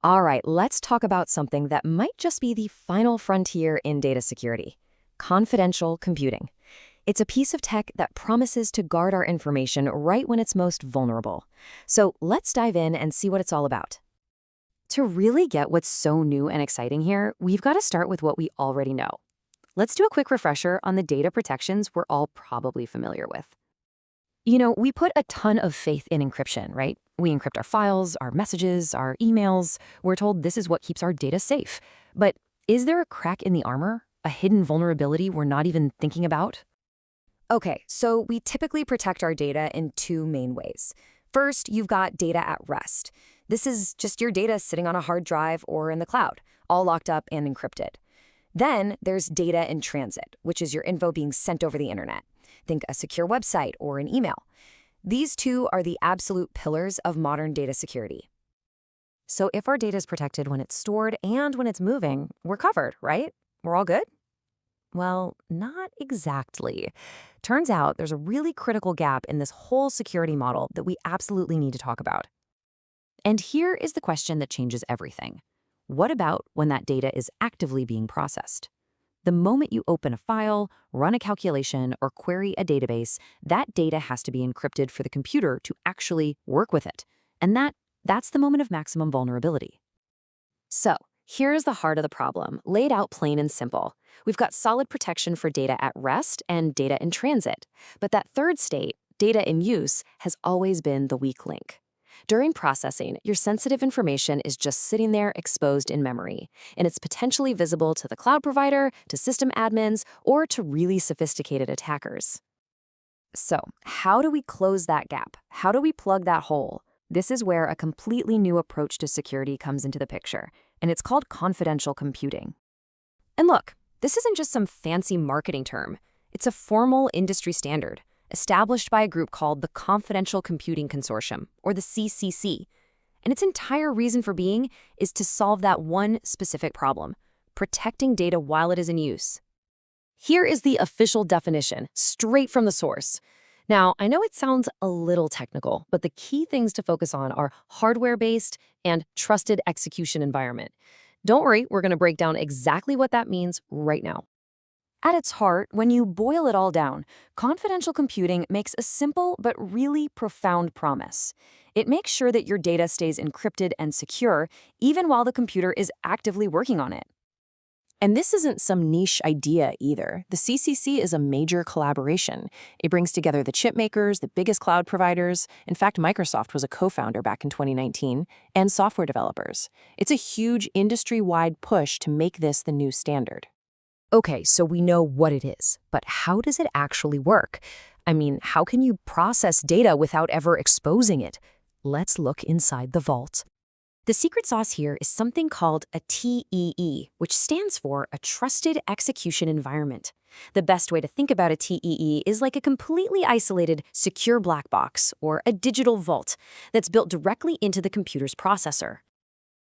All right, let's talk about something that might just be the final frontier in data security: confidential computing. It's a piece of tech that promises to guard our information right when it's most vulnerable. So let's dive in and see what it's all about. To really get what's so new and exciting here, we've got to start with what we already know. Let's do a quick refresher on the data protections we're all probably familiar with. We put a ton of faith in encryption, right? We encrypt our files, our messages, our emails. We're told this is what keeps our data safe. But is there a crack in the armor? A hidden vulnerability we're not even thinking about? Okay, so we typically protect our data in two main ways. First, you've got data at rest. This is just your data sitting on a hard drive or in the cloud, all locked up and encrypted. Then there's data in transit, which is your info being sent over the internet. Think a secure website or an email. These two are the absolute pillars of modern data security. So if our data is protected when it's stored and when it's moving, we're covered, right? We're all good? Well, not exactly. Turns out there's a really critical gap in this whole security model that we absolutely need to talk about. And here is the question that changes everything. What about when that data is actively being processed? The moment you open a file, run a calculation, or query a database, that data has to be encrypted for the computer to actually work with it. And that's the moment of maximum vulnerability. So, here's the heart of the problem, laid out plain and simple. We've got solid protection for data at rest and data in transit. But that third state, data in use, has always been the weak link. During processing, your sensitive information is just sitting there exposed in memory, and it's potentially visible to the cloud provider, to system admins, or to really sophisticated attackers. So, how do we close that gap? How do we plug that hole? This is where a completely new approach to security comes into the picture, and it's called confidential computing. And look, this isn't just some fancy marketing term. It's a formal industry standard, established by a group called the Confidential Computing Consortium, or the CCC. And its entire reason for being is to solve that one specific problem: protecting data while it is in use. Here is the official definition, straight from the source. Now, I know it sounds a little technical, but the key things to focus on are hardware-based and trusted execution environment. Don't worry, we're going to break down exactly what that means right now. At its heart, when you boil it all down, confidential computing makes a simple but really profound promise. It makes sure that your data stays encrypted and secure, even while the computer is actively working on it. And this isn't some niche idea either. The CCC is a major collaboration. It brings together the chip makers, the biggest cloud providers. In fact, Microsoft was a co-founder back in 2019, and software developers. It's a huge industry-wide push to make this the new standard. Okay, so we know what it is, but how does it actually work? I mean, how can you process data without ever exposing it? Let's look inside the vault. The secret sauce here is something called a TEE, which stands for a Trusted Execution Environment. The best way to think about a TEE is like a completely isolated, secure black box, or a digital vault, that's built directly into the computer's processor.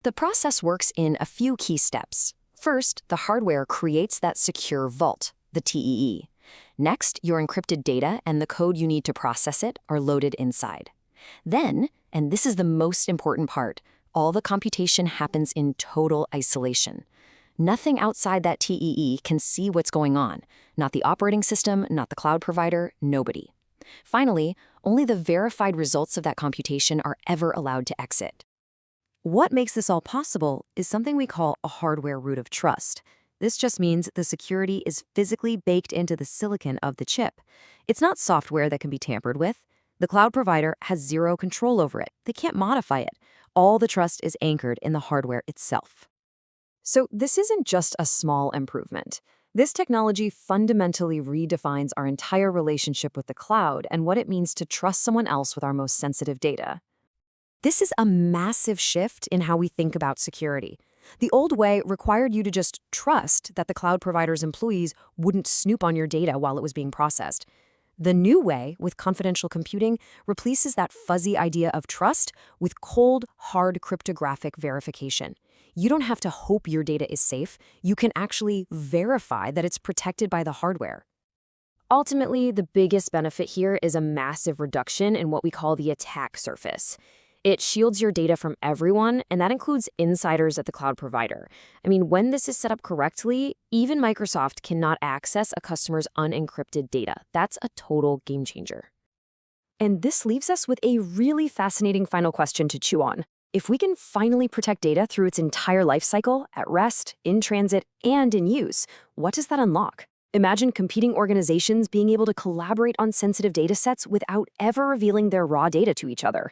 The process works in a few key steps. First, the hardware creates that secure vault, the TEE. Next, your encrypted data and the code you need to process it are loaded inside. Then, and this is the most important part, all the computation happens in total isolation. Nothing outside that TEE can see what's going on. Not the operating system, not the cloud provider, nobody. Finally, only the verified results of that computation are ever allowed to exit. What makes this all possible is something we call a hardware root of trust. This just means the security is physically baked into the silicon of the chip. It's not software that can be tampered with. The cloud provider has zero control over it. They can't modify it. All the trust is anchored in the hardware itself. So this isn't just a small improvement. This technology fundamentally redefines our entire relationship with the cloud and what it means to trust someone else with our most sensitive data. This is a massive shift in how we think about security. The old way required you to just trust that the cloud provider's employees wouldn't snoop on your data while it was being processed. The new way, with confidential computing, replaces that fuzzy idea of trust with cold, hard cryptographic verification. You don't have to hope your data is safe. You can actually verify that it's protected by the hardware. Ultimately, the biggest benefit here is a massive reduction in what we call the attack surface. It shields your data from everyone, and that includes insiders at the cloud provider. I mean, when this is set up correctly, even Microsoft cannot access a customer's unencrypted data. That's a total game changer. And this leaves us with a really fascinating final question to chew on. If we can finally protect data through its entire life cycle, at rest, in transit, and in use, what does that unlock? Imagine competing organizations being able to collaborate on sensitive data sets without ever revealing their raw data to each other.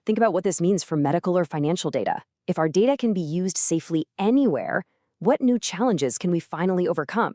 Think about what this means for medical or financial data. If our data can be used safely anywhere, what new challenges can we finally overcome?